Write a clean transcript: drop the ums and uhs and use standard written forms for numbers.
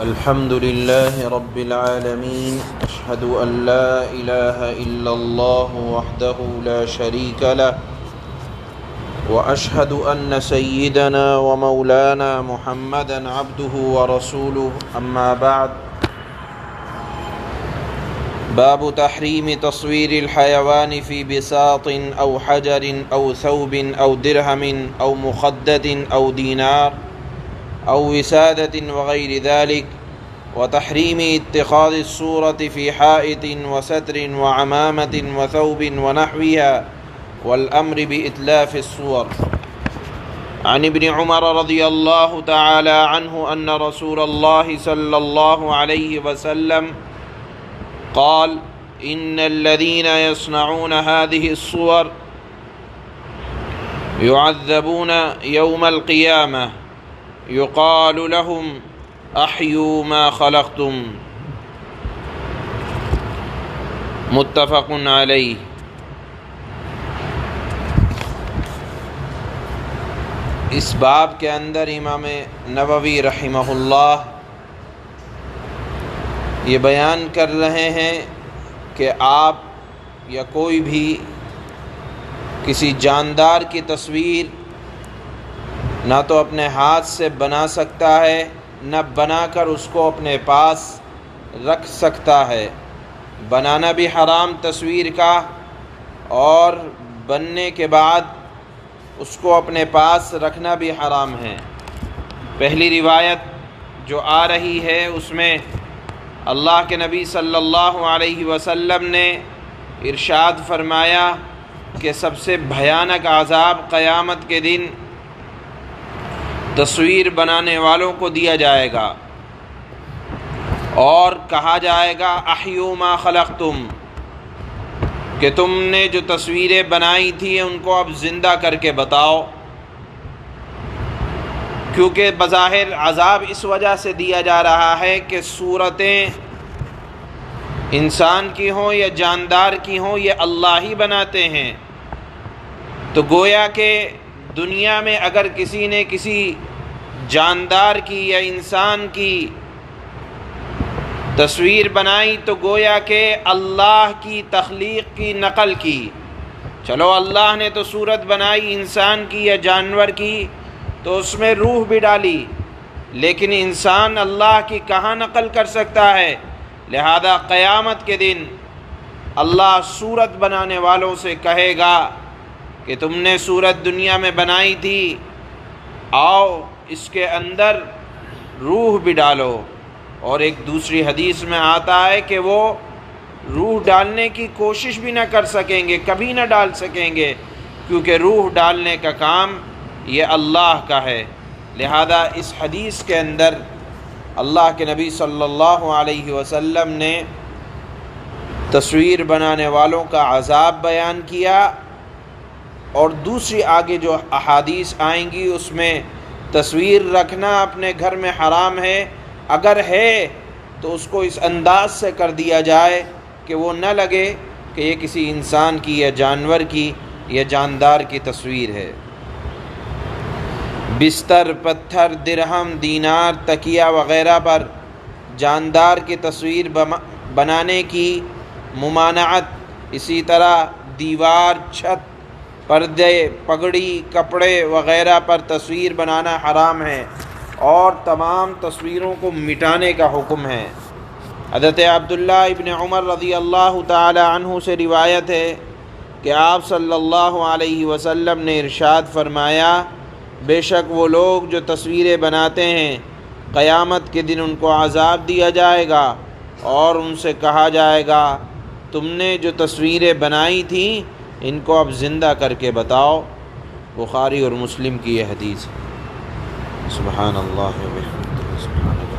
الحمد لله رب العالمين، أشهد أن لا إله إلا الله وحده لا شريك له، وأشهد أن سيدنا ومولانا محمدًا عبده ورسوله. أما بعد، باب تحريم تصوير الحيوان في بساط أو حجر أو ثوب أو درهم أو مخدة أو دينار أو وسادة وغير ذلك، وتحريم اتخاذ الصورة في حائط وستر وعمامة وثوب ونحوها، والأمر بإتلاف الصور. عن ابن عمر رضي الله تعالى عنه أن رسول الله صلى الله عليه وسلم قال: إن الذين يصنعون هذه الصور يعذبون يوم القيامة، يقال لهم احیوا ما خلقتم. متفق علیہ. اس باب کے اندر امام نووی رحمہ اللہ یہ بیان کر رہے ہیں کہ آپ یا کوئی بھی کسی جاندار کی تصویر نہ تو اپنے ہاتھ سے بنا سکتا ہے، نہ بنا کر اس کو اپنے پاس رکھ سکتا ہے. بنانا بھی حرام تصویر کا، اور بننے کے بعد اس کو اپنے پاس رکھنا بھی حرام ہے. پہلی روایت جو آ رہی ہے اس میں اللہ کے نبی صلی اللہ علیہ وسلم نے ارشاد فرمایا کہ سب سے بھیانک عذاب قیامت کے دن تصویر بنانے والوں کو دیا جائے گا، اور کہا جائے گا احیوا ما خلقتم، کہ تم نے جو تصویریں بنائی تھیں ان کو اب زندہ کر کے بتاؤ. کیونکہ بظاہر عذاب اس وجہ سے دیا جا رہا ہے کہ صورتیں انسان کی ہوں یا جاندار کی ہوں یہ اللہ ہی بناتے ہیں. تو گویا کہ دنیا میں اگر کسی نے کسی جاندار کی یا انسان کی تصویر بنائی تو گویا کہ اللہ کی تخلیق کی نقل کی. چلو اللہ نے تو صورت بنائی انسان کی یا جانور کی تو اس میں روح بھی ڈالی، لیکن انسان اللہ کی کہاں نقل کر سکتا ہے؟ لہذا قیامت کے دن اللہ صورت بنانے والوں سے کہے گا کہ تم نے صورت دنیا میں بنائی تھی، آؤ اس کے اندر روح بھی ڈالو. اور ایک دوسری حدیث میں آتا ہے کہ وہ روح ڈالنے کی کوشش بھی نہ کر سکیں گے، کبھی نہ ڈال سکیں گے، کیونکہ روح ڈالنے کا کام یہ اللہ کا ہے. لہذا اس حدیث کے اندر اللہ کے نبی صلی اللہ علیہ وسلم نے تصویر بنانے والوں کا عذاب بیان کیا، اور دوسری آگے جو احادیث آئیں گی اس میں تصویر رکھنا اپنے گھر میں حرام ہے. اگر ہے تو اس کو اس انداز سے کر دیا جائے کہ وہ نہ لگے کہ یہ کسی انسان کی یا جانور کی یا جاندار کی تصویر ہے. بستر، پتھر، درہم، دینار، تکیہ وغیرہ پر جاندار کی تصویر بنانے کی ممانعت، اسی طرح دیوار، چھت، پردے، پگڑی، کپڑے وغیرہ پر تصویر بنانا حرام ہے، اور تمام تصویروں کو مٹانے کا حکم ہے. حضرت عبداللہ ابن عمر رضی اللہ تعالی عنہ سے روایت ہے کہ آپ صلی اللہ علیہ وسلم نے ارشاد فرمایا: بے شک وہ لوگ جو تصویریں بناتے ہیں قیامت کے دن ان کو عذاب دیا جائے گا، اور ان سے کہا جائے گا تم نے جو تصویریں بنائی تھیں ان کو اب زندہ کر کے بتاؤ. بخاری اور مسلم کی یہ حدیث ہے. سبحان اللہ و بحمدہ، سبحان اللہ.